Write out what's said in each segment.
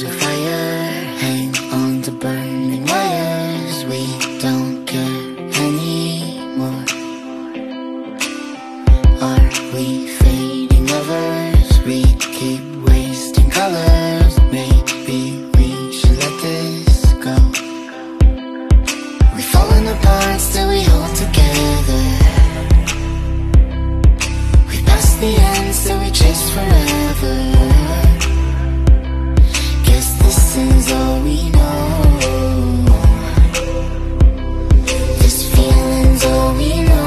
of fire, hang on to burning wires. We don't care anymore. Are we fading lovers? We keep wasting colors. Maybe we should let this go. We've fallen apart, still we hold together. We passed the end, still we chase forever. Guess this is all we know. This feeling's all we know.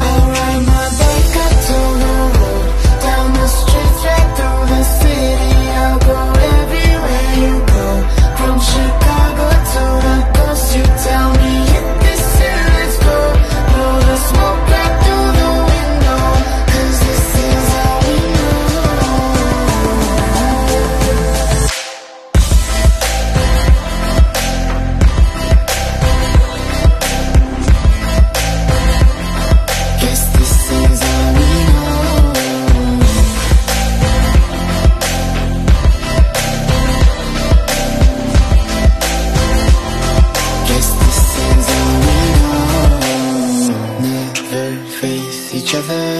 I'll ride my bike up to the road, down the streets, right through the city. I'll go everywhere you go, from Chicago to the coast. You tell me hit this and let's go. Blow the smoke right through the window, 'cause this is all we know. Guess this is all we know. Guess this is all we know. Never face each other,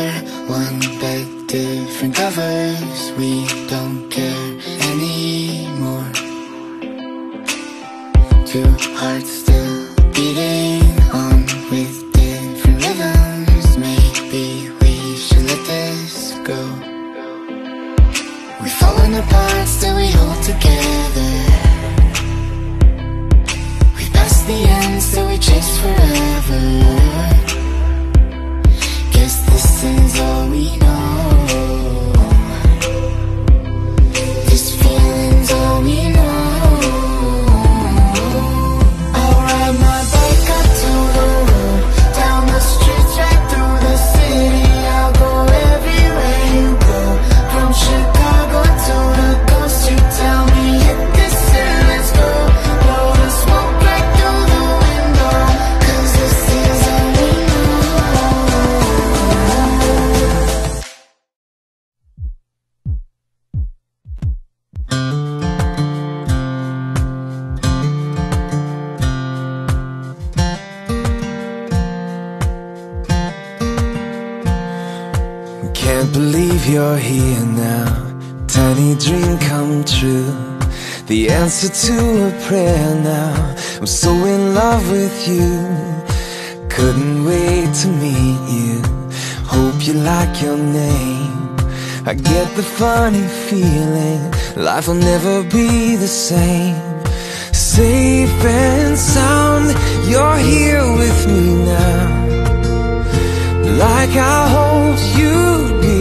one bed, different covers. We don't care anymore. Two hearts still beating on with different rhythms. Maybe we should let this go. We've fallen apart, still we hold together. We passed the end, still we chase forever. Guess this is all we know. This feeling's all we know. I'll ride my bike up to the road, down the streets, right through the city. I'll go everywhere you go, from Chicago to the coast. You tell me hit this and let's go. Blow the smoke right through the window, 'cause this is all we know. Can't believe you're here now. Tiny dream come true. The answer to a prayer now. I'm so in love with you. Couldn't wait to meet you. Hope you like your name. I get the funny feeling life will never be the same. Safe and sound, you're here with me now, like I hoped you'd be.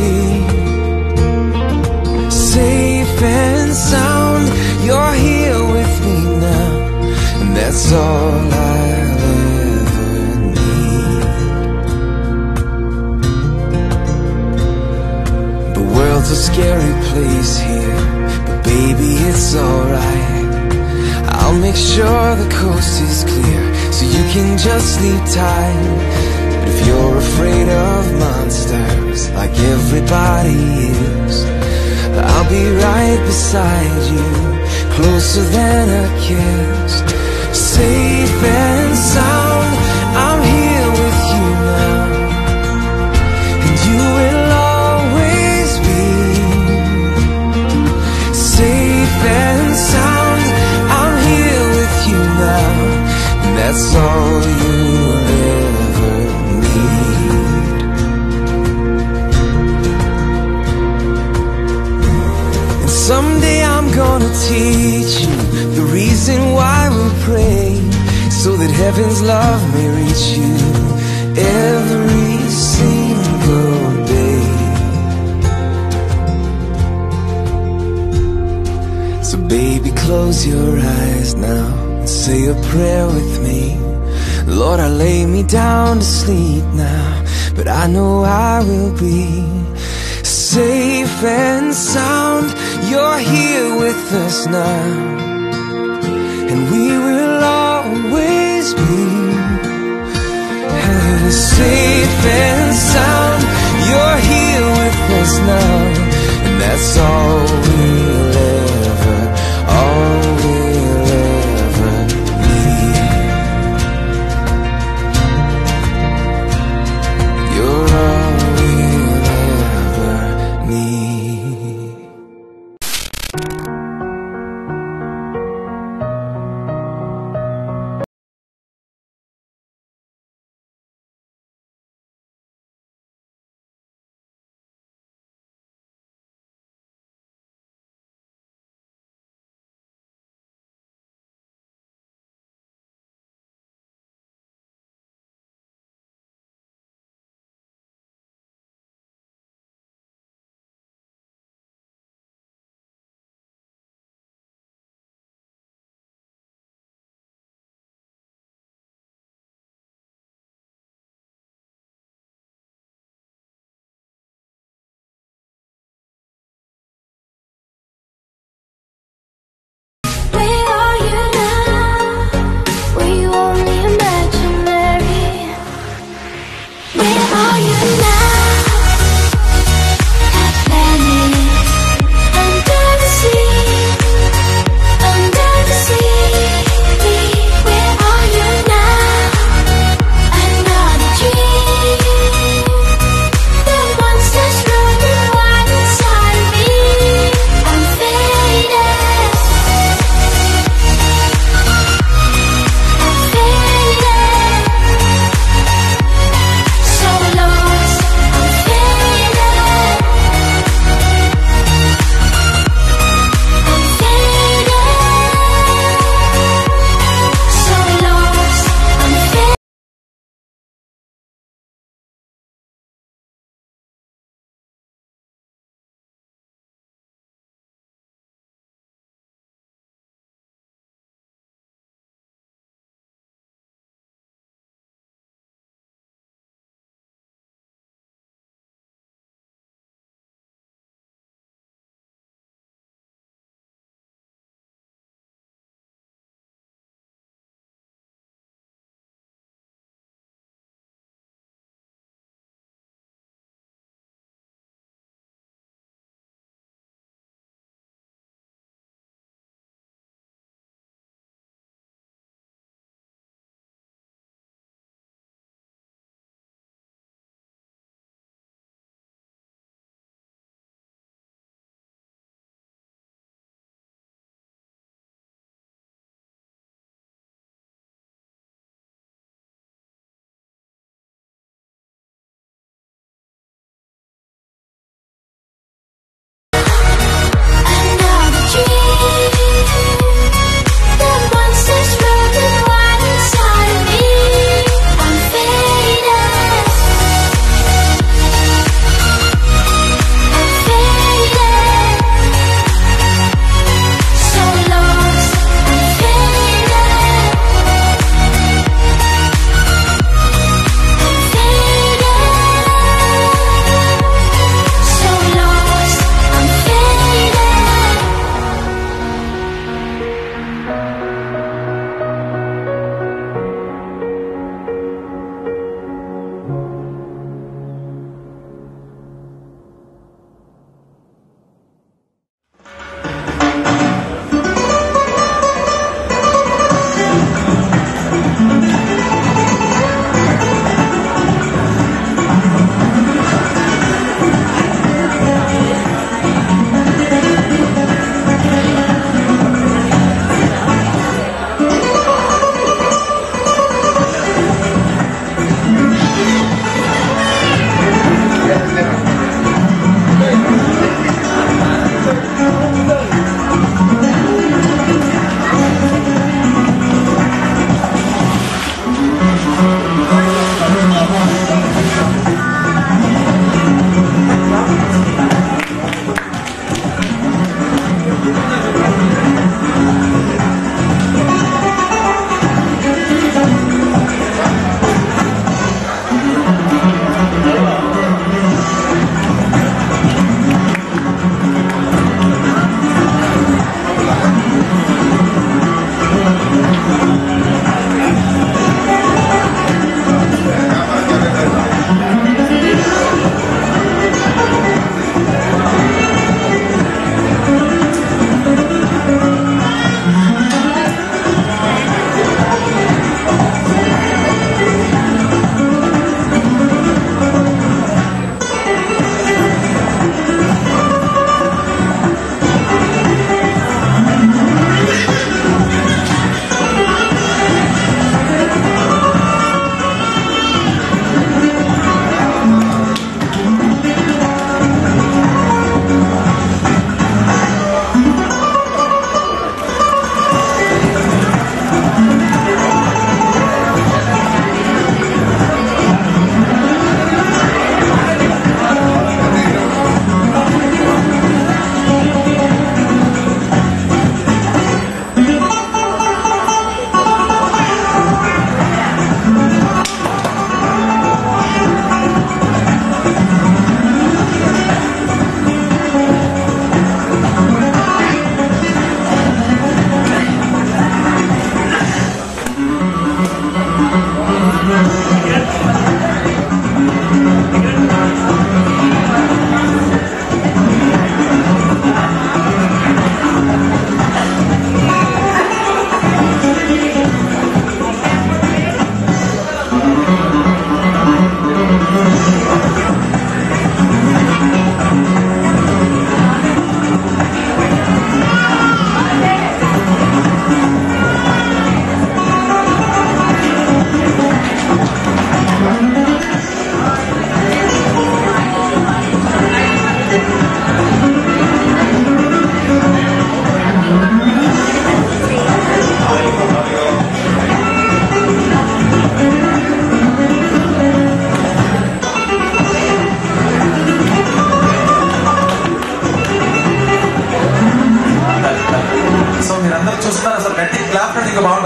Safe and sound, you're here with me now, and that's all I'll ever need. The world's a scary place here, but baby it's alright. I'll make sure the coast is clear, so you can just sleep tight. If you're afraid of monsters, like everybody is, I'll be right beside you, closer than a kiss. Safe and sound, I'm here with you now, and you will always be. Safe and sound, I'm here with you now, and that's all you'll ever need. And someday I'm gonna teach you the reason why we pray, so that heaven's love may reach you every single day. So baby, close your eyes now and say a prayer with me. Lord, I lay me down to sleep now, but I know I will be safe and sound. You're here with us now, and we will always be safe and sound. You're here with us now, and that's all we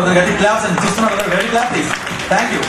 కొద్దిగా గట్టి claps అని చూస్తున్నారు కదా, very clap please. Thank you.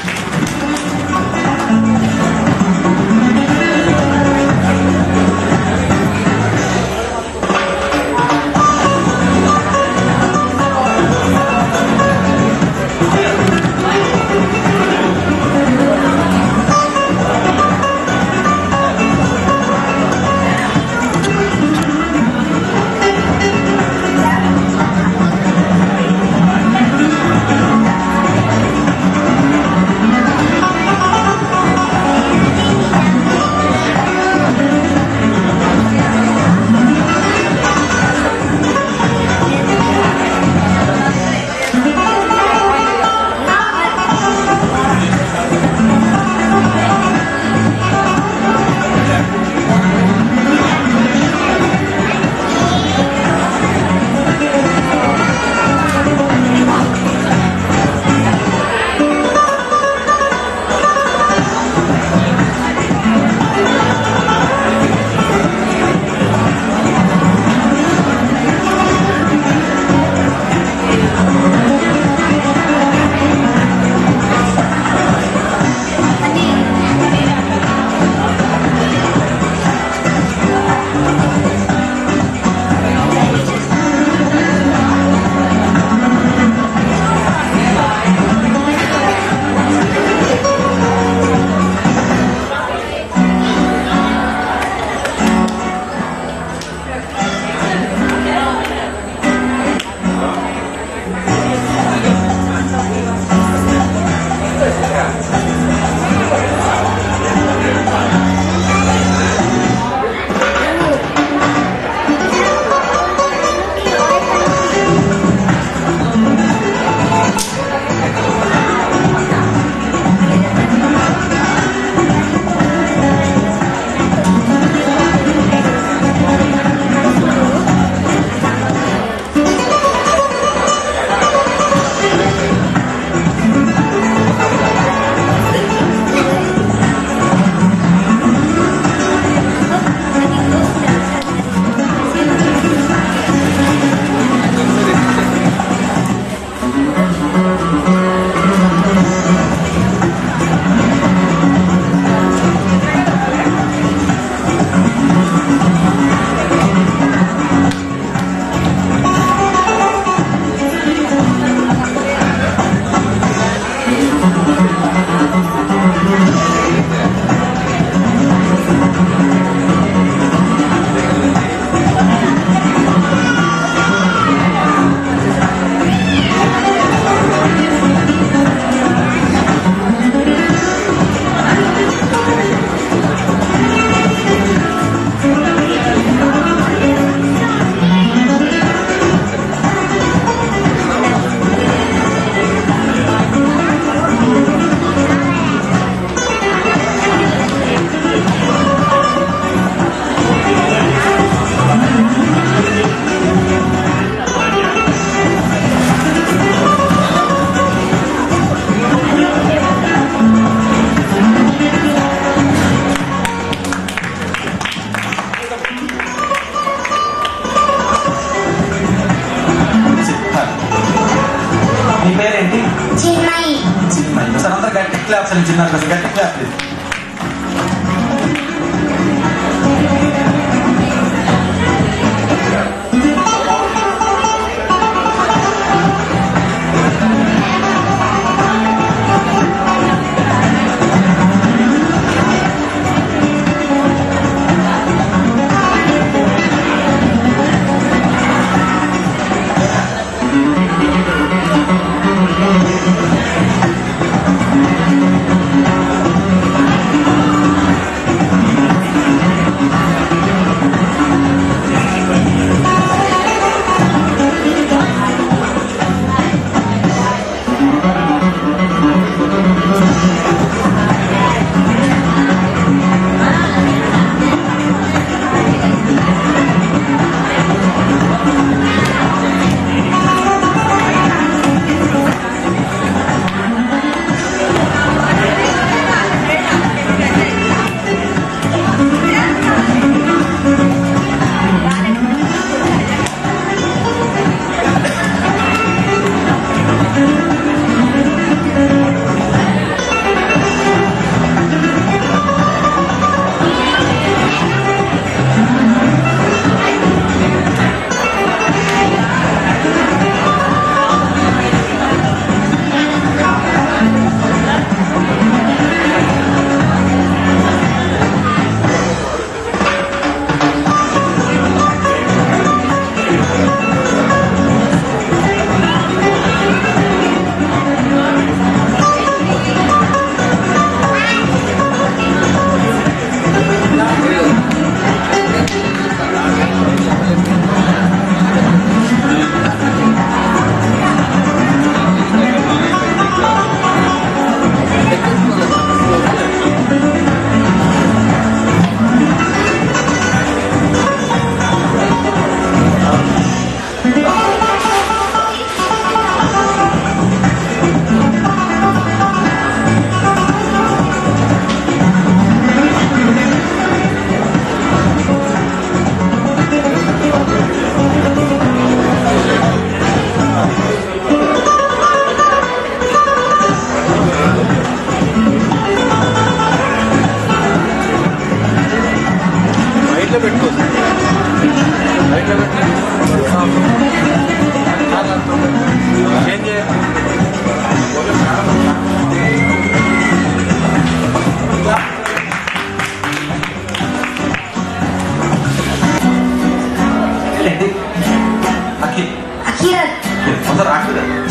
claps and Jinnah doesn't get to clap please.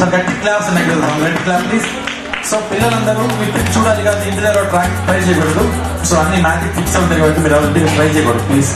ఒకసారి గట్టి claps ఉన్నాయి కదా, గట్టి క్లాప్ ప్లీజ్. సో పిల్లలందరూ మీ ట్రిక్ చూడాలి కదా, ఇంటి దగ్గర ట్రై చేయకూడదు. సో అన్ని మ్యాజిక్ ట్రిక్స్ ఉంటాయి కాబట్టి మీరు ఎవరి ట్రై చేయకూడదు ప్లీజ్.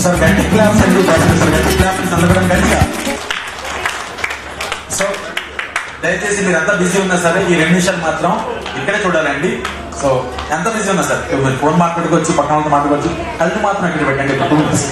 సార్ గట్టి క్లాప్స్ ఎందుకు సార్ గట్టి క్లాప్స్ అందడం గట్టిగా. సో దయచేసి మీరు ఎంత బిజీ ఉన్నా సరే ఈ 2 నిమిషాలు మాత్రం ఇక్కడే చూడాలండి. సో ఎంత బిజీ ఉన్నా సార్ మీరు ఫోన్ మాట్లాడుకోవచ్చు, పక్కన వాళ్ళతో మాట్లాడుకోవచ్చు, హెల్త్ మాత్రం ఇక్కడ పెట్టండి. 2 minutes.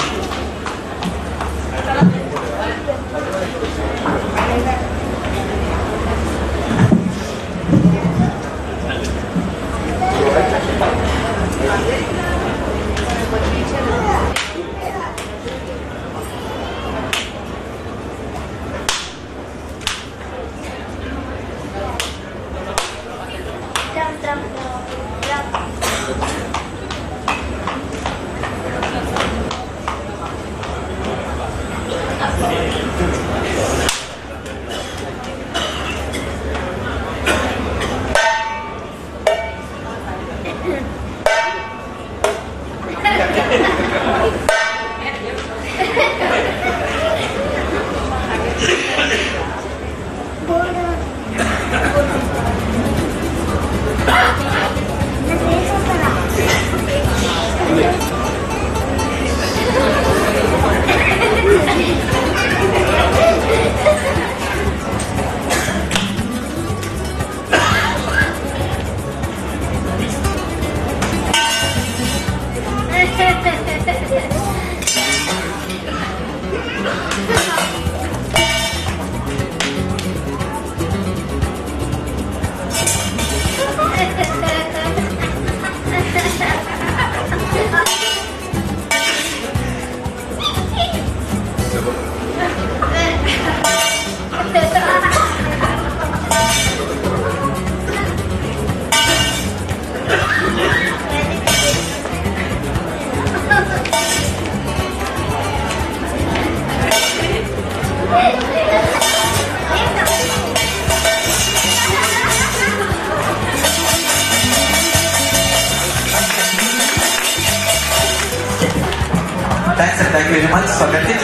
Thanks, thank you very much. So, get it.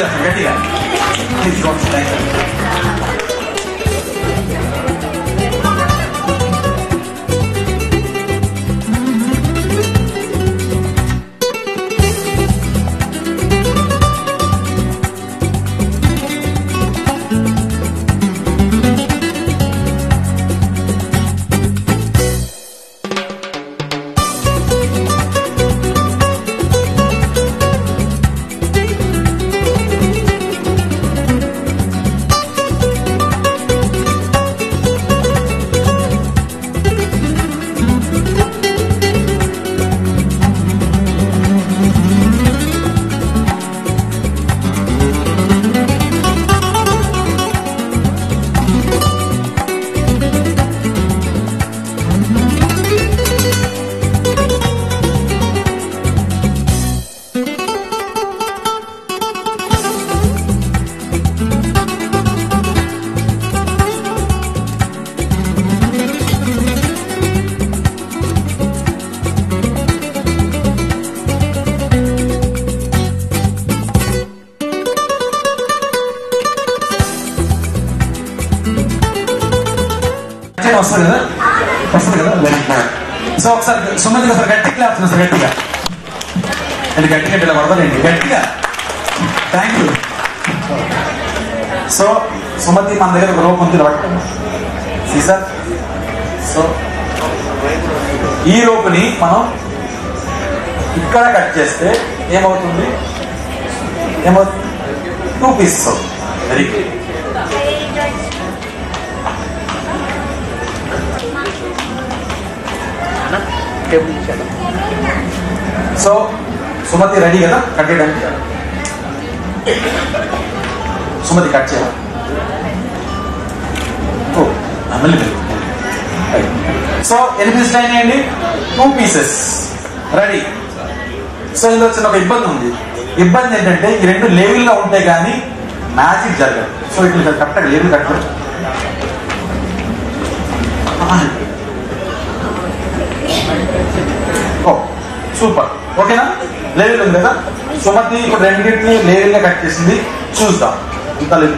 Please go. Thank you. Time వస్తుంది కదా, వస్తుంది కదా, వెరీ గుడ్. సో ఒకసారి సుమతికి ఒకసారి గట్టి క్లాప్స్ సార్, గట్టిగా అంటే గట్టిగా ఇలా కొడతానండి, గట్టిగా. Thank you. సో సుమతి మన దగ్గర ఒక రోప్ ఉంది సార్. సో ఈ రోపుని మనం ఇక్కడ కట్ చేస్తే ఏమవుతుంది, 2 పీసెస్ అవుతుంది. Very good. So Sumathi ready కదా కట్ చేయడానికి? సుమతి కట్ చేయాలి. సో ఎన్ని పీసెస్ అయినాయండి? 2 పీసెస్ రెడీ. సో ఇందులో వచ్చిన ఒక ఇబ్బంది ఉంది. ఇబ్బంది ఏంటంటే ఈ 2 లేవుల్లో ఉంటే కానీ మ్యాజిక్ జరగదు. సో ఇట్లా కరెక్ట్గా లేవులు కట్టదు. ఓ సూపర్, ఓకేనా? లేవులు ఉంది కదా. సుమతి ఇప్పుడు 2 లేవుల్గా కట్ చేసింది. చూద్దాం ఇంత లేదు.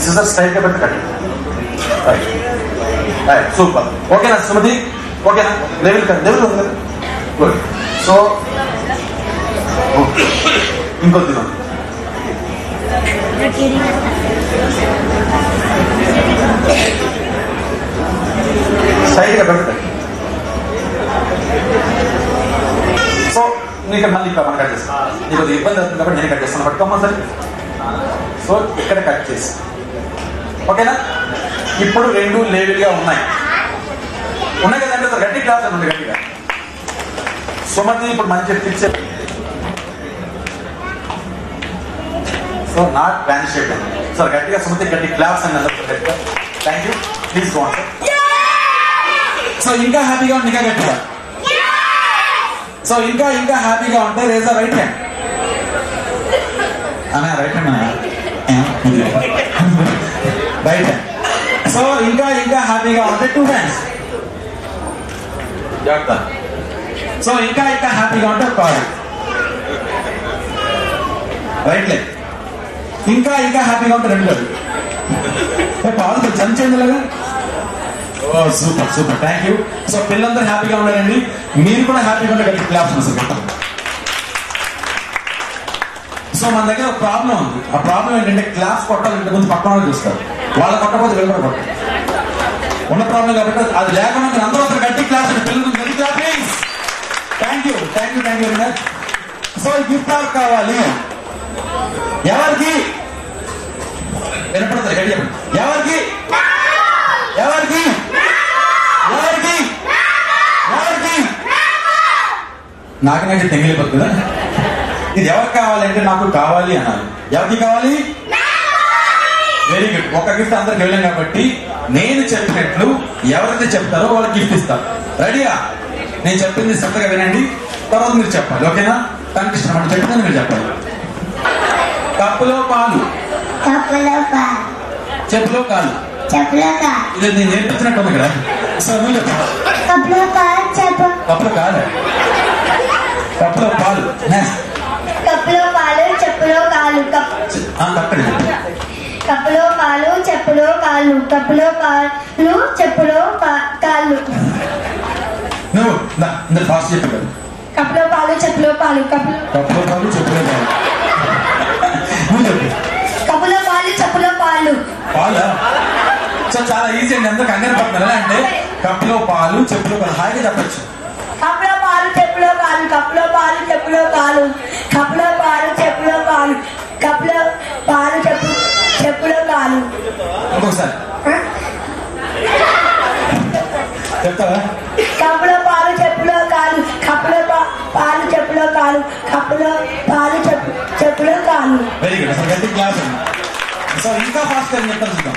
సిజర్ స్ట్రైట్ గా పెట్టి కట్టండి. సూపర్, ఓకేనా సుమతి? ఓకేనా? లెవెల్ లెవెల్ ఉంది కదా, గుడ్. సో ఇంకొద్ది స్ట్రైట్ గా పెట్టి. సో నీకు మళ్ళీ ఇక్కడ మనం కట్ చేస్తాం. నీకు ఇబ్బంది అవుతుంది కాబట్టి నేను కట్ చేస్తాను. పట్టుకోమ్మా సరే. సో ఇక్కడ కట్ చేసి, ఓకేనా? ఇప్పుడు 2 లేవెల్గా ఉన్నాయి కదంటే సార్, గట్టి క్లాస్ అండి గట్టిగా. సుమతి ఇప్పుడు మంచి picture. So not pan shape sir, గట్టిగా సుమతి గట్టి క్లాస్ అండి అందరూ గట్టిగా. Thank you. Please go on sir. So ఇంకా హ్యాపీగా ఉంది, ఇంకా గట్టిగా. సో ఇంకా హ్యాపీగా ఉంటే raise the right hand. Right hand right hand. So ఇంకా హ్యాపీగా ఉంటే 2 హ్యాండ్స్. సో ఇంకా హ్యాపీగా ఉంటే కాదు రైట్ లెగ్. ఇంకా హ్యాపీగా ఉంటే 2 కాదు. కాదు చంచేయండి లాగా. Oh super super, thank you. So పిల్లలందరూ హ్యాపీగా ఉన్నారండి. మీరు కూడా హ్యాపీగా ఉంటే గట్టి క్లాప్స్ సార్. సో మన దగ్గర ఒక ప్రాబ్లం ఉంది. ఆ ప్రాబ్లం ఏంటంటే క్లాస్ కొట్టాలంటే ముందు పక్కన వాళ్ళు చూస్తారు. వాళ్ళ కొట్టకపోతే వీళ్ళు కూడా కొట్టారు. ఉన్న ప్రాబ్లం కాబట్టి అది లేకుండా మీరు అందరూ ఒకరు గట్టి క్లాస్ పిల్లలు గట్టి class. Thank you very much. So gift or కావాలి ఎవరికి? వినపడుతుంది గట్టి చెప్పండి. ఎవరికి? ఎవరికి? ఎవరికి? ఎవరికి? నాకు తెంగిలిపోతుందా? ఇది ఎవరికి కావాలంటే నాకు కావాలి అనాలి. ఎవరికి కావాలి? Very good. ఒక గిఫ్ట్ అందరికి వెళ్ళాం కాబట్టి నేను చెప్పినట్లు ఎవరైతే చెప్తారో వాళ్ళకి గిఫ్ట్ ఇస్తారు. రెడీయా? నేను చెప్పింది శ్రద్ధగా వినండి, తర్వాత మీరు చెప్పాలి, ఓకేనా? తనకి ఇష్టం అంటే చెప్తాను, మీరు చెప్పాలి. కప్పులో పాలు, చెప్పులో కాలు. ఇది నేను నేర్పించినట్టు ఉంది కదా. సో నువ్వు చెప్పాలి. కప్పులో కాలు, కప్పులో పాలు, కప్పులో పాలు, చెప్పులో కాలు. కప్పులో పాలు, చెప్పులో కాళ్ళు. కప్పులో పాలు, చెప్పులో కాళ్ళు. నువ్వు ఫాస్ట్ చెప్పు. కప్పులో పాలు, చెప్పులో పాలు. కప్పులో పాలు, చెప్పులో పాలు. నువ్వు చెప్పు. కప్పులో పాలు, చెప్పులో పాలు. పాలా? సో చాలా ఈజీ అండి, అందరూ కంగారు పడుతున్నారు. అంటే కప్పులో పాలు, చెప్పులో పాలు హాయిగా చెప్పచ్చు. కప్పులో పాలు, చెప్పులో కాలు. కప్పులో పాలు, చెప్పులో కాలు. కప్పులో పాలు, చెప్పులో కాలు. కప్పులో పాలు, చెప్పులో కాలు. ఇంకొకసారి చెప్తారా? కప్పులో పాలు, చెప్పులో కాలు. కప్పులో పాలు, చెప్పులో కాలు. కప్పులో పాలు, చెప్పులో కాలు. Very good. అసలు గట్టి క్లాస్ అండి. సో ఇంకా ఫాస్ట్ అని చెప్తాను చూద్దాం.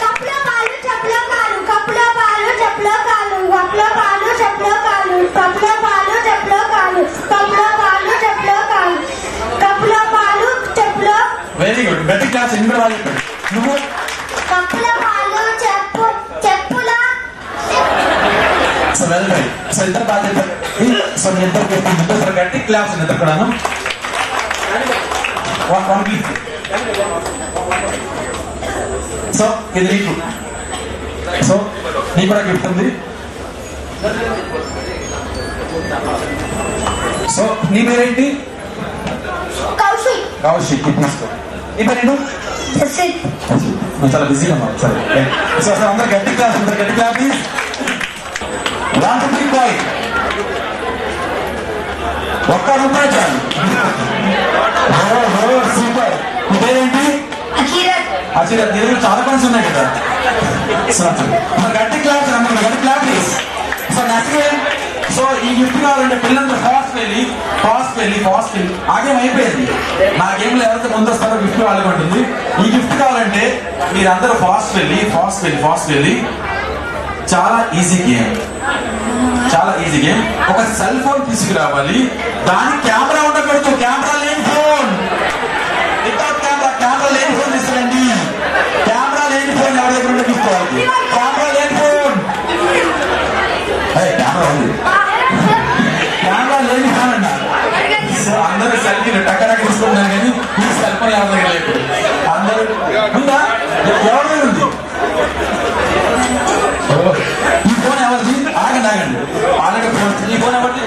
కప్పులో పాలు, చెప్పులో కాలు. కప్పులో పాలు, చెప్పులో కాలు. కప్పులో పాలు, చెప్పులో కాలు. కప్పులో పాలు, చెప్పులో కాలు. కప్పులో పాలు, చెప్పులో కాలు. కప్పులో పాలు, చెప్పులో. Very good. గట్టి క్లాస్ ఎన్ని కూడా వాళ్ళు చెప్పాడు. నువ్వు కప్పులో పాలు, చెప్పులో. So well right. సో ఇద్దరు బాగా చెప్పారు. సో మీ ఇద్దరు గట్టి క్లాస్ ఇద్దరు కూడాను. One gift. సో ఇది నీకు. సో నీకు కూడా గిఫ్ట్ ఉంది. సో నీ పేరేంటి? కౌశిక్. కౌశిక్. తీసుకో. నీ పేరేంటి? జసిత్. నువ్వు చాలా బిజీగా ఉన్నావు. సరే. సో అసలు అందరు గట్టి క్లాస్, అందరు గట్టి క్లాస్ ప్లీజ్. 1 2 3 5. ఒక్క రూపాయి చాలు. సూపర్. నీ పేరేంటి? అఖిరత్. అఖిరత్. నీ దగ్గర చాలా పన్స్ ఉన్నాయి కదా. సో గట్టి క్లాస్, అందరు గట్టి class please. So next so ఈ గిఫ్ట్ కావాలంటే పిల్లలందరూ ఫాస్ట్ వెళ్ళి ఆ గేమ్ అయిపోయింది. నా గేమ్ లో ఎవరైతే ముందు వస్తారో గిఫ్ట్ వాళ్ళకి ఉంటుంది. ఈ గిఫ్ట్ కావాలంటే మీరందరూ ఫాస్ట్ వెళ్ళి చాలా ఈజీ గేమ్. ఒక సెల్ ఫోన్ తీసుకురావాలి. దానికి కెమెరా ఉండకూడదు. కెమెరా లేని ఫోన్, వితౌట్ కెమెరా లేని ఫోన్ తీసుకురండి. కెమెరా లేని ఫోన్ ఎవరి దగ్గర ఉంటే గిఫ్ట్ వాళ్ళకి. కెమెరా లేని ఫోన్, కెమెరా లేని ఫోన్ అన్నారు. అందరూ సెల్ఫీలు టక్కడక్క తీసుకుంటున్నారు కానీ ఈ సెల్ ఫోన్ ఎవరి దగ్గర లేదు. అందరూ ఉందా? ఎవరి దగ్గర ఉంది? ఈ ఫోన్ ఎవరిది? ఆగండి ఆల్రెడీ ఫోన్. ఈ ఫోన్ ఎవరిది?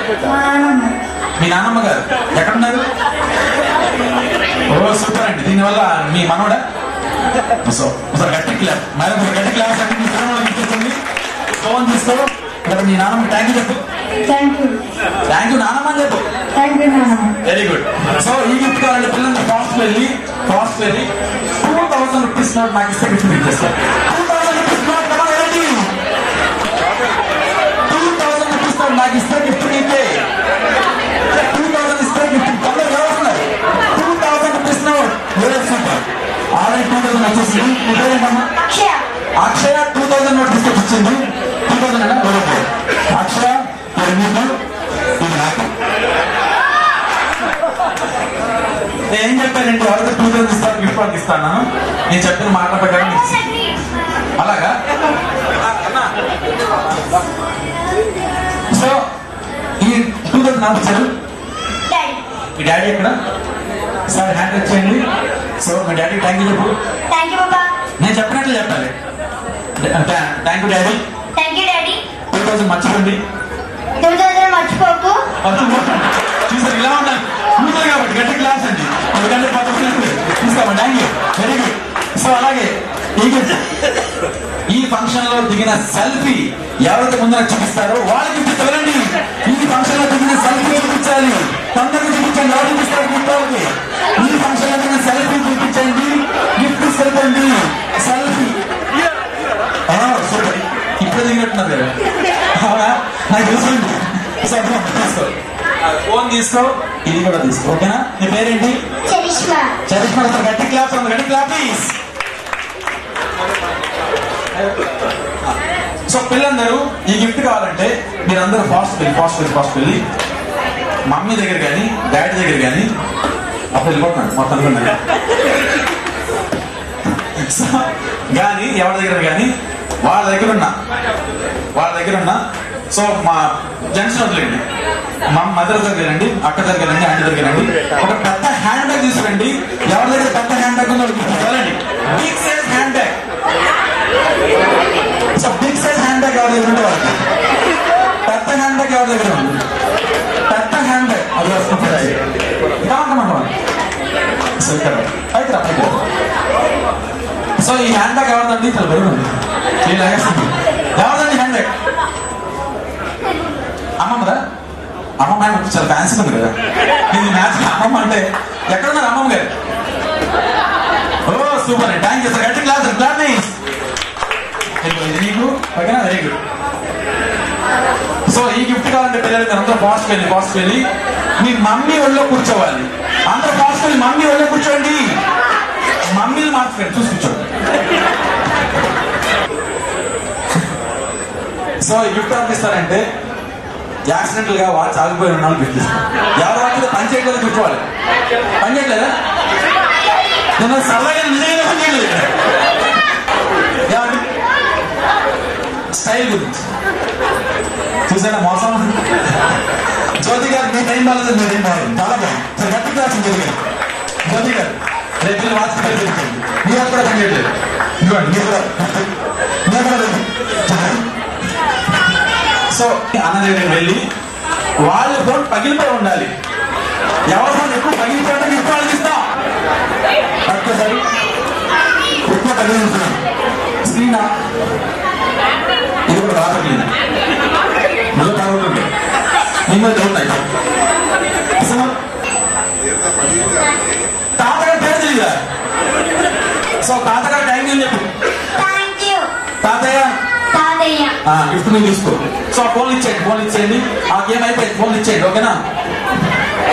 మీ నాన్నమ్మ గారు. ఎక్కడున్నారు? ఓ సూపర్ అండి. దీనివల్ల మీ మనవడా? సో ఒకసారి గట్టి క్లాస్, మేడం గట్టి క్లాస్ అంటే మీ ఫోన్ ఇచ్చేస్తుంది. ఫోన్ తీసుకో. ఇక్కడ మీ నాన్నమ్మ థ్యాంక్ యూ చెప్పు. థ్యాంక్ యూ నాన్నమ్మ అని చెప్పు. Very good. సో ఈ గిఫ్ట్ కావాలంటే పిల్లలు ఫాస్ట్ వెళ్ళి 2000 రూపీస్ నోట్ నాకు ఇస్తే గిఫ్ట్ ఇచ్చేస్తారు. 2000 rupees note Kamali. 2000 rupees note నాకు ఇస్తే గిఫ్ట్ నీకే. 2000 ఇస్తే గిఫ్ట్ తొందరగా ఎవరున్నారు? 2000 rupees note. Very super. Already 2000 వచ్చేసింది. ఏంటమ్మా? అక్షయ 2000 నోట్ తీసుకొచ్చి ఇచ్చింది. 2000 అన్నా అక్షయ నేను ఏం చెప్పానంటే ఎవరైతే 2000 ఇస్తాను గిఫ్ట్ వాళ్ళకి ఇస్తాను. నేను చెప్పిన మాట ప్రకారం అలాగా. సో ఈ 2000 నాకు ఇచ్చారు. మీ డాడీ ఎక్కడ? సార్ హ్యాండ్ వచ్చేయండి. So me daddy thank you చెప్పు. నేను చెప్పినట్లు చెప్పాలి. Thank you daddy. 2000 మర్చిపోండి. మర్చిపోకు. చూసారు ఇలా ఉండాలి. చూసారు కాబట్టి గట్టి క్లాస్ అండి. ఎందుకంటే తీసుకోమా. Thank you. Very good. So అలాగే ఈ ఫంక్షన్ లో దిగిన సెల్ఫీ ఎవరైతే ముందర చూపిస్తారో వాళ్ళకి గిఫ్ట్ వెళ్ళండి. ఈ ఫంక్షన్ లో దిగిన సెల్ఫీ చూపించాలి. తొందరగా చూపించండి. ఎవరు చూపిస్తారు గిఫ్ట్ వాళ్ళకి? ఈ ఫంక్షన్ లో దిగిన సెల్ఫీ చూపించండి. గిఫ్ట్ తీసుకెళ్ళండి. Selfie super. ఇప్పుడు దిగినట్టున్నారు కదా. అవునా? నాకు తెలుసండి. తీసుకో. ఫోన్ తీసుకో. ఇది కూడా తీసుకో. ఓకేనా? నీ పేరేంటి? చరిష్మా. గట్టి క్లాస్ ఉంది. గట్టి క్లాస్ ప్లీజ్. సో పిల్లలందరూ ఈ గిఫ్ట్ కావాలంటే మీరందరూ ఫాస్ట్ వెళ్ళి మమ్మీ దగ్గర కానీ డాడీ దగ్గర కానీ అప్పుడు వెళ్ళిపోతున్నాడు మొత్తం అనుకున్నాను. సో కానీ ఎవరి దగ్గర కానీ వాళ్ళ దగ్గర ఉన్నా సో మా జెంట్స్ వదిలేండి. మా మదర్ దగ్గర రండి, అక్క దగ్గర రండి, ఆంటీ దగ్గర రండి. ఒక పెద్ద హ్యాండ్ బ్యాగ్ తీసుకురండి. ఎవరి దగ్గర పెద్ద హ్యాండ్ బ్యాగ్ ఉందో వెళ్ళండి. Big size hand bag. So big size hand bag ఎవరి దగ్గర ఉంటే వాళ్ళకి పెద్ద హ్యాండ్ బ్యాగ్ ఎవరి దగ్గర ఉంది? పెద్ద హ్యాండ్ బ్యాగ్ అది వస్తుంది. సో ఇక్కడ పైకి. సో ఈ హ్యాండ్ బ్యాగ్ ఎవరిదండి? చాలా బరువు ఎవరిదండి హ్యాండ్ బ్యాగ్? అమ్మమ్మదా? అమ్మమ్మ చాలా ఫ్యాన్సీ ఉంది కదా. ఇది మ్యాచ్. అమ్మమ్మ అంటే ఎక్కడున్నారు అమ్మమ్మ గారు? ఓ సూపర్ అండి. Thank you sir. గట్టి క్లాస్ ఇది నీకు. ఓకేనా? Very good. సో ఈ గిఫ్ట్ కావాలంటే పిల్లలకి అందరూ ఫాస్ట్ వెళ్ళి మీ మమ్మీ ఒళ్ళో కూర్చోవాలి. అందరూ ఫాస్ట్ వెళ్ళి మమ్మీ ఒళ్ళో కూర్చోండి. మమ్మీని మార్చుకోండి. చూసి కూర్చోండి. సో ఈ గిఫ్ట్ పంపిస్తారంటే యాక్సిడెంటల్ గా వాచ్ ఆగిపోయి ఉన్న వాళ్ళు గిఫ్ట్ ఇస్తారు. ఎవరు వాటిలో పని చేయట్లేదు గిఫ్ట్ వాళ్ళు. పని చేయట్లేదా? నేను సరదాగా నిజంగా పని చేయలేదు. స్టైల్ గురించి చూసారా మోసం. జ్యోతి గారు మీ టైం బాగాలేదు, మీ టైం బాగాలేదు. చాలా బాగుంది. గట్టి క్లాస్ జరిగారు. జ్యోతి గారు రేపు వాచ్ పేరు తెచ్చింది. మీరు కూడా పనిచేయలేదు. ఇదిగోండి మీరు కూడా సో అన్న దగ్గరికి వెళ్ళి వాళ్ళ ఫోన్ పగిలిపోయి ఉండాలి. ఎవరి ఫోన్ ఎక్కువ పగిలిపోవడానికి ఎక్కువ వాళ్ళకి ఇస్తాం. ఒక్కసారి ఎక్కువ పగిలిస్తున్నాం స్క్రీనా ఇది కూడా రాబట్టింది మళ్ళీ బాగుంటుంది మిమ్మల్ని చదువుతాయి. తాతగారు పేరు తెలియదా? సో తాతగారు థ్యాంక్ యూ చెప్పు. తాతయ్య గిఫ్ట్ మీరు తీసుకో. సో ఫోన్లు ఇచ్చేయండి ఆ గేమ్ అయిపోయింది. ఫోన్లు ఇచ్చేయండి ఓకేనా?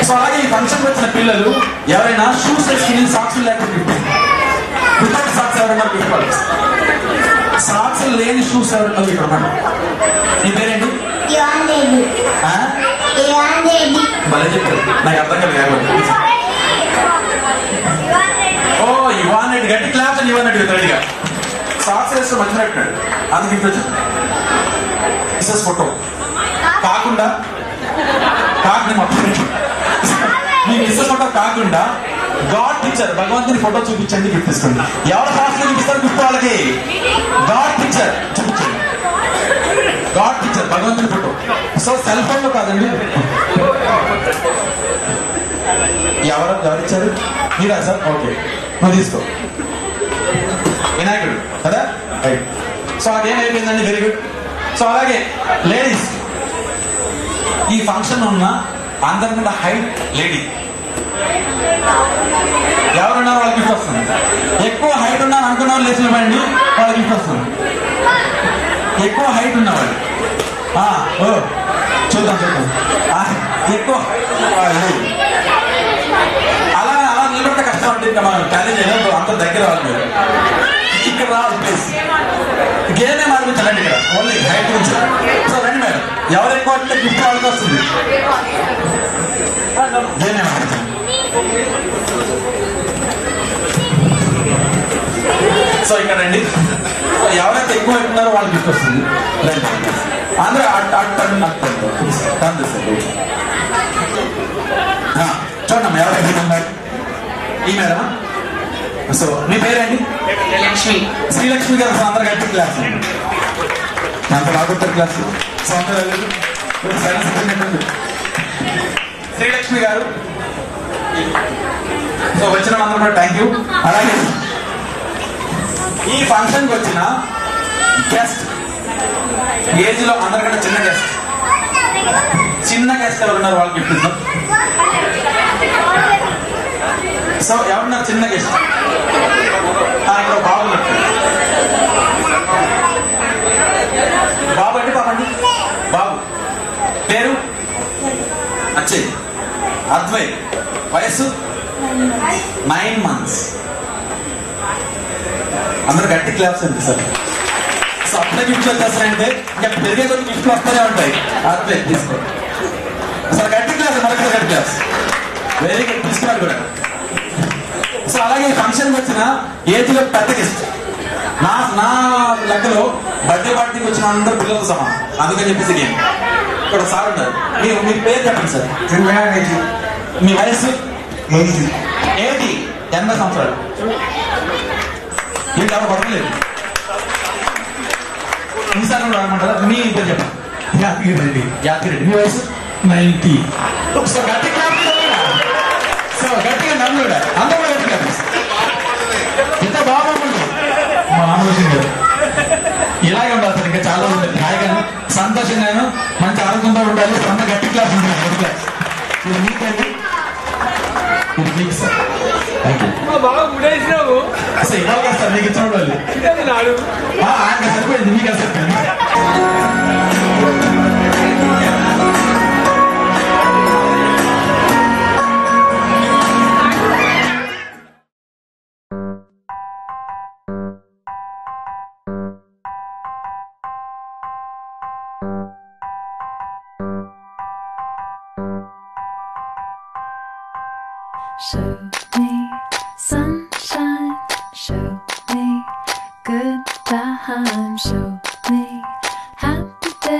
సో అలాగే ఈ ఫంక్షన్కి వచ్చిన పిల్లలు ఎవరైనా షూస్ వేసుకుని సాక్స్ లేకపోతే గిఫ్ట్, వితౌట్ సాక్స్ ఎవరైనా గిఫ్ట్ వాళ్ళు, సాక్స్ లేని షూస్ ఎవరైనా ఇక్కడ ఉన్నారు. నీ పేరేంటి? భలే చెప్పారు నాకు అర్థం కాదు. ఓ ఇవాన్ రెడ్డి గట్టి క్లాప్స్ అని ఇవాన్ రెడ్డి రెడీగా సాక్స్ వేస్తే మంచిగా పెట్టినాడు. అది గిఫ్ట్ వచ్చింది. మిస్సెస్ ఫోటో కాకుండా మీ మిస్సెస్ ఫోటో కాకుండా గాడ్ పిక్చర్ భగవంతుని ఫోటో చూపించండి గిఫ్ట్ ఇస్తుంది. ఎవరు ఫాస్ట్ గా చూపిస్తారు గిఫ్ట్ వాళ్ళకి? గాడ్ పిక్చర్ చూపించండి. గాడ్ పిక్చర్ భగవంతుని ఫోటో. సో సెల్ ఫోన్ లో కాదండి. ఎవరిచ్చారు? మీరా సార్? ఓకే నువ్వు తీసుకో. వినాయకుడు కదా రైట్. సో అదేం అయిపోయిందండి. Very good. సో అలాగే లేడీస్ ఈ ఫంక్షన్ ఉన్న అందరికంటే హైట్ లేడీ ఎవరున్నారు వాళ్ళకి గిఫ్ట్ వస్తుంది. ఎక్కువ హైట్ ఉన్నారు అనుకున్న వాళ్ళు లేచిన పడండి వాళ్ళకి గిఫ్ట్ వస్తుంది. ఎక్కువ హైట్ ఉన్నవాళ్ళు చూద్దాం ఎక్కువ అలా నిలబడితే కష్టం అంటే ఇంకా మనం ఛాలెంజ్ అయినా అంత దగ్గర వాళ్ళు ఇక్కడ రావాలి ప్లీజ్. గేమే మార్పించాలండి ఇక్కడ ఓన్లీ హైట్ గురించి. సో రండి మేడం ఎవరు ఎక్కువ అంటే గిఫ్ట్ వాళ్ళకి వస్తుంది. గేమే మార్పించండి. సో ఇక్కడ రండి. సో ఎవరైతే ఎక్కువ ఎక్కున్నారో వాళ్ళకి గిఫ్ట్ వస్తుంది. రండి అందరూ చూడమ్మా ఎవరైతే ఉన్నారు. ఈ మేడమా? సో మీ పేరేంటి? శ్రీలక్ష్మి గారు. అందరు గట్టి క్లాస్ అంత బాగుంటారు క్లాస్. శ్రీలక్ష్మి గారు. సో వచ్చిన అందరూ కూడా థ్యాంక్ యూ. అలాగే ఈ ఫంక్షన్కి వచ్చిన గెస్ట్ ఏజ్ లో అందరికంటే చిన్న గెస్ట్ ఎవరున్నారు వాళ్ళకి గిఫ్ట్ ఇద్దాం. సో ఎవరున్నారు చిన్న గెస్ట్? ఇక్కడ బాబు బాబు అండి. పాపండి బాబు పేరు అచ్చయ్ అద్వై. వయస్సు 9 months. అందరూ గట్టి క్లాప్స్ అండి సార్. సో అప్పుడే గిఫ్ట్లు వచ్చేస్తాయంటే ఇంకా పెరిగే కొన్ని గిఫ్ట్లు వస్తూనే ఉంటాయి. అద్వై తీసుకో. అసలు గట్టి క్లాస్ మనకి గట్టి క్లాస్ వెరీ గుడ్ తీసుకున్నారు కూడా. సో అలాగే ఈ ఫంక్షన్కి వచ్చిన ఏజ్ లో పెద్ద గెస్ట్ నా లెక్కలో బర్త్డే పార్టీకి వచ్చిన అందరూ పిల్లలతో సమానం. అందుకని చెప్పేసి గేమ్ ఇక్కడ సార్ ఉన్నారు. మీ పేరు చెప్పండి సార్. మీ వయసు 80 సంవత్సరాలు. ఏంటి ఎవరు పడలేదు ఈసారి రామంటారా? మీ పేరు చెప్పండి. యాతిరెడ్డి. మీ వయసు 90. సో గట్టిగా సో గట్టిగా నమ్ముడు అందరూ కూడా గట్టిగా ఇంత బాగుంటుంది. మా ఆలోచన గారు ఇలాగే ఉండాలి సార్. ఇంకా చాలా ఉంటుంది. హాయిగా సంతోషంగాను మంచి ఆరోగ్యంతో ఉండాలి. అంత గట్టి క్లాస్ ఉంటుంది. గట్టి క్లాస్ ఇది మీకండి. ఇది మీకు సార్. Thank you. బాగా గుడేసినావు. అసలు ఇవ్వాలి కదా సార్ మీకు ఇచ్చిన వాళ్ళు. ఆయన సరిపోయింది మీకు అసలు. Show me sunshine, show me good times, show me happy days.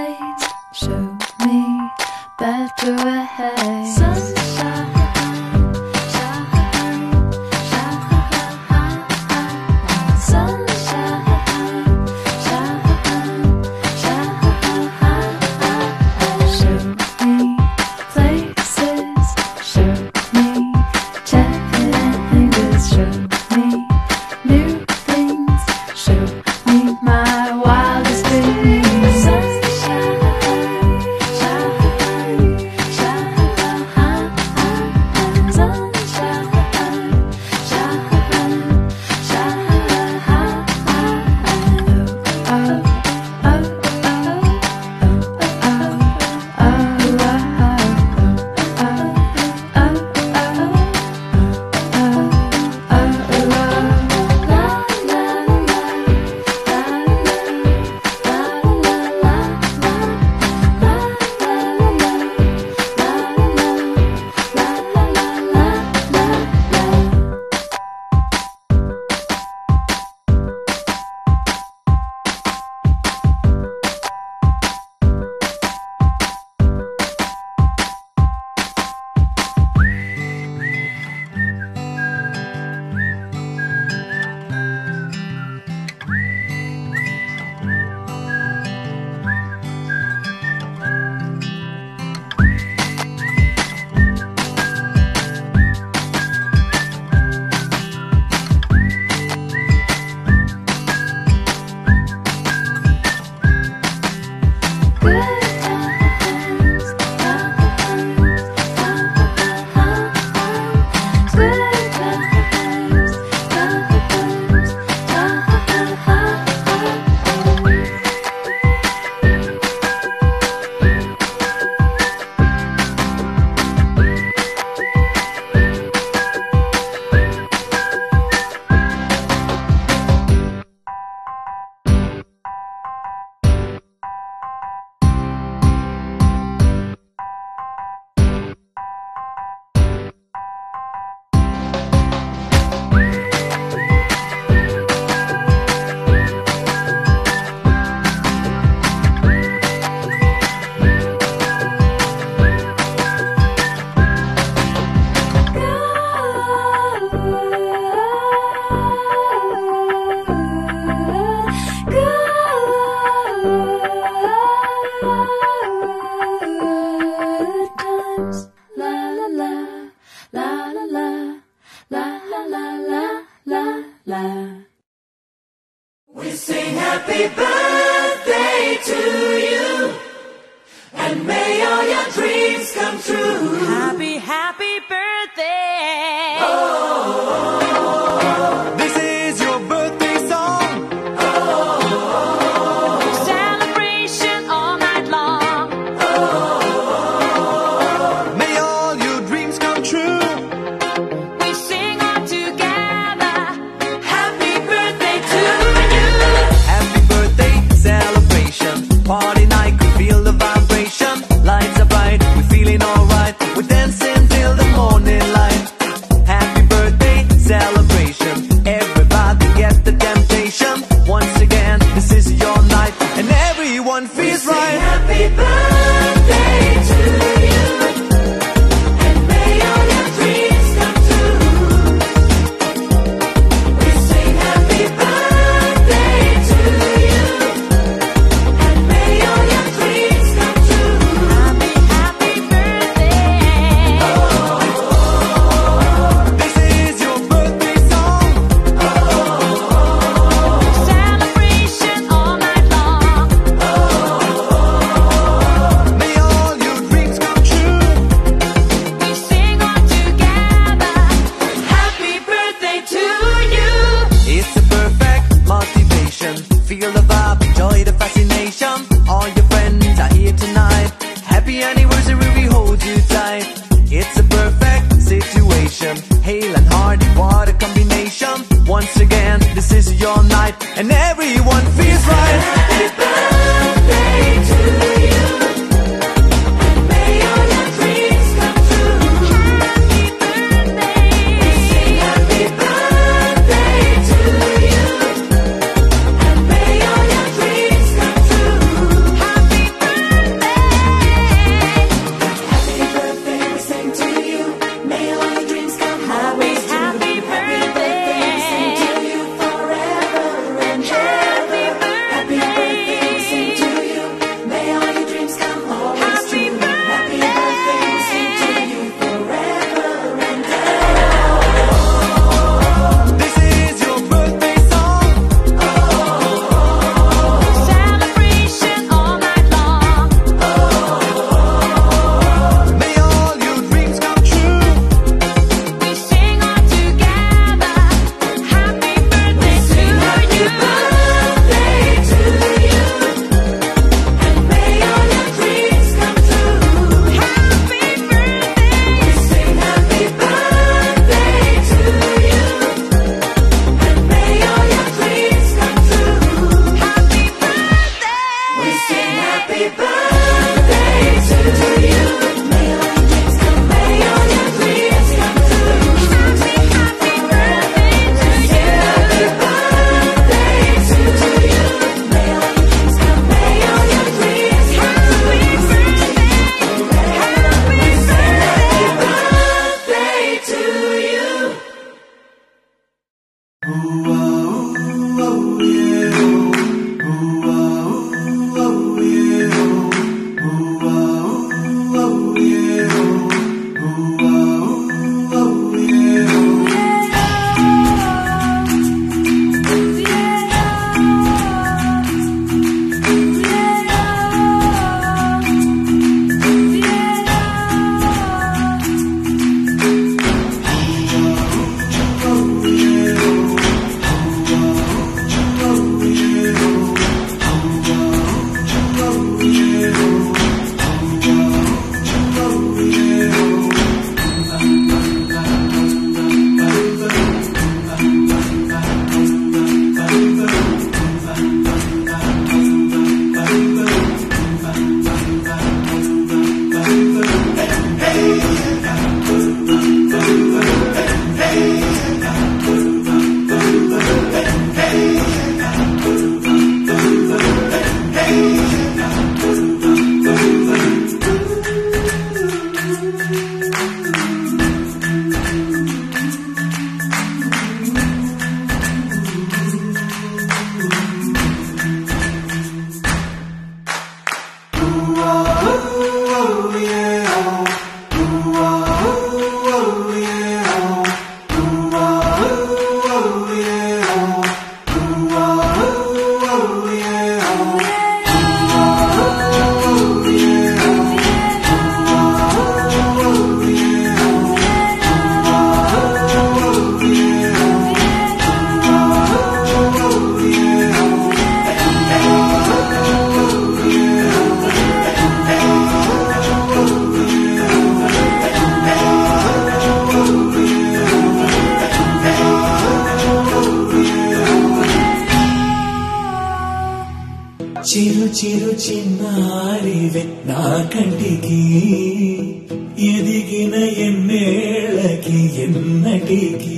man. We sing happy birthday to you, and may all your dreams come true. Happy, happy birthday. Oh, This is your birthday song. Celebration all night long. May all your dreams come true. We sing all together. happy birthday to you. Happy birthday celebration. Party night, could feel the vibration. Lights are bright, we're feeling alright. We're dancing till the morning light. Happy birthday celebration. Everybody get the temptation. Once again, this is your night, and everyone feels Sing right. happy birthday to you, and may all your dreams come true. We sing happy birthday to you, and may all your dreams come true. Happy, happy birthday. This is your birthday song. Celebration all night long. May all your dreams come true. We sing all together. Happy birthday to you. It's a perfect motivation. Feel the vibe, enjoy the fascination. All your friends are here tonight. Happy anniversary, we hold you tight. It's a perfect situation. Hale and hearty, what a combination. Once again, this is your night, and everyone feels right. Happy birthday to you, and may all your dreams come true. Happy birthday. Sing happy birthday to you, and may all your dreams come true. Happy birthday. Happy birthday, we sing to you. May all your dreams come always true. Happy birthday. We sing to you forever and ever. Happy birthday, we sing to you. May all your dreams come always true. Happy birthday, we sing to you forever and ever. This is your birthday song. Celebration all night long. May all your dreams come true. We sing all together. Happy birthday to you. Birthday to you, and may all your dreams come true. Happy birthday. Sing happy birthday to you, and may all your dreams come true. Happy birthday. We sing happy birthday to you. May all your dreams come, may all your dreams come true. Happy, happy birthday to you. Happy birthday to you. May all your dreams come, may all your dreams come true. Happy birthday. Birthday to you. చిరు చిరు చిన్నారివే నా కంటికి ఎదిగిన ఎన్నేళ్ళకి ఎన్నటికి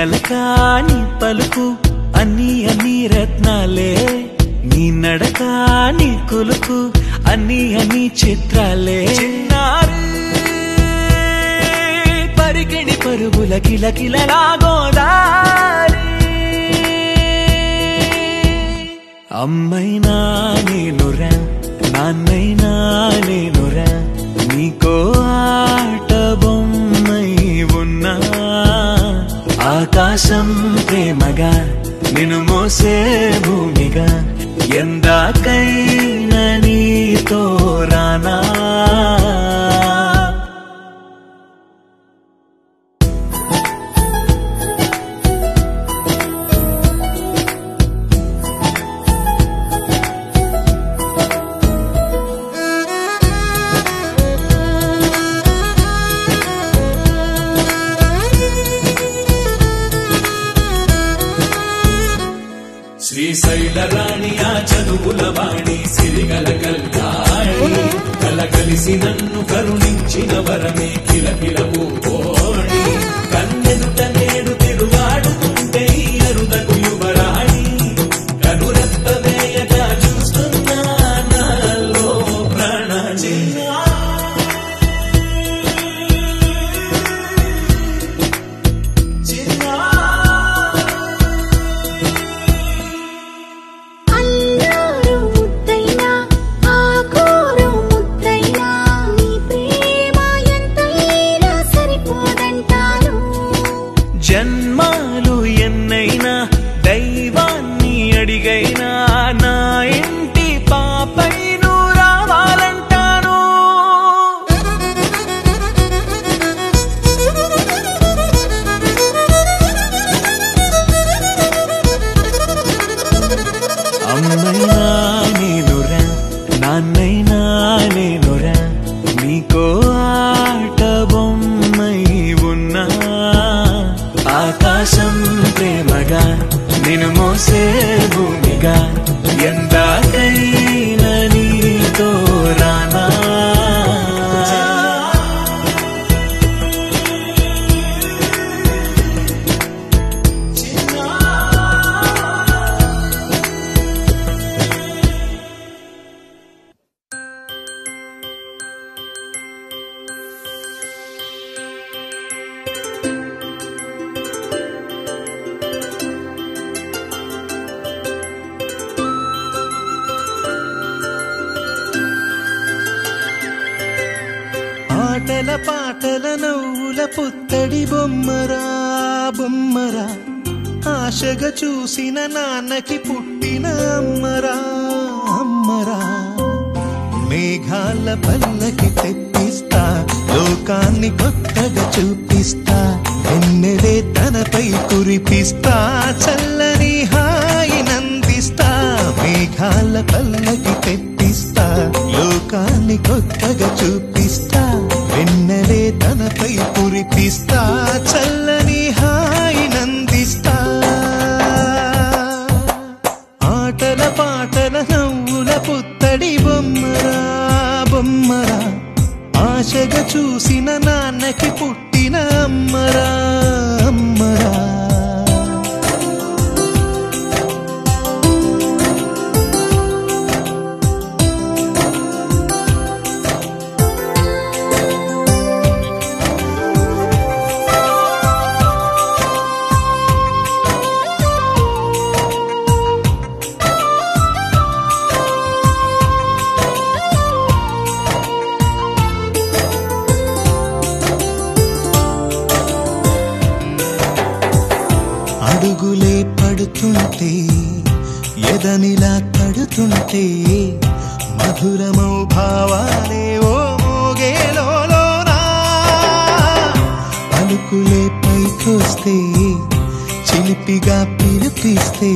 అలకాని పలుకు అన్ని అన్ని రత్నాలే నీ నడక నీ కులుకు అన్ని అన్ని చిత్రాలే పరికిణి పరుగుల కిలకిలలాగోదారి అమ్మైనా నేనురా నాన్నైనా నేనురా నీకో ఆట బొమ్మై ఉన్నా ఆకాశం ప్రేమగా నిన్ను మోసే భూమిగా ఎందాకైనా నీతో రానా శ్రీశైల రాణి ఆ చదువుల వాణి సిరిగల కల్లాణి కలగలిసి నన్ను కరుణించిన వరమే కిలకిలవు ఓణి కన్నెదుట నేడు తిరుగాడుతుంటే అరుదకు యువరాణి కనురెప్ప వేయగా చూస్తున్నా నాలో ప్రాణ జన్మాలు ఎన్నైనా దైవాన్ని అడిగైనా నా ఇంటి పాపై నువ్వు రావాలంటాను అమ్మైనా నేనురా నాన్నైనా నేనురా నీకో ఆట బొమ్మై ఉన్నా ఆకాశం ప్రేమగా నిన్ను మోసే భూమిగా ఎందాకైనా నీతో రానా ఆటల పాటల నవ్వుల పుత్తడి బొమ్మరా బొమ్మరా ఆశగా చూసిన నాన్నకి పుట్టిన అమ్మరా అమ్మరా మేఘాల పల్లకి తెప్పిస్తా లోకాన్ని కొత్తగా చూపిస్తా వెన్నెలే తనపై కురిపిస్తా చల్లని హాయినందిస్తా మేఘాల పల్లకి తెప్పిస్తా లోకాన్ని కొత్తగా చూపిస్తా వెన్నెలే తనపై కురిపిస్తా చల్లని హాయినందిస్తా ఆటల పాటల నవ్వుల పుత్తడి బొమ్మరా బొమ్మరా ఆశగా చూసిన నాన్నకి పుట్టిన అమ్మరా అమ్మరా అడుగులే పడుతుంటే ఎదనిలా తడుతుంటే మధురమౌ భావాలే ఓ మోగేలోనా పలుకులే పైకి తోస్తే చిలిపిగా పిలిపిస్తే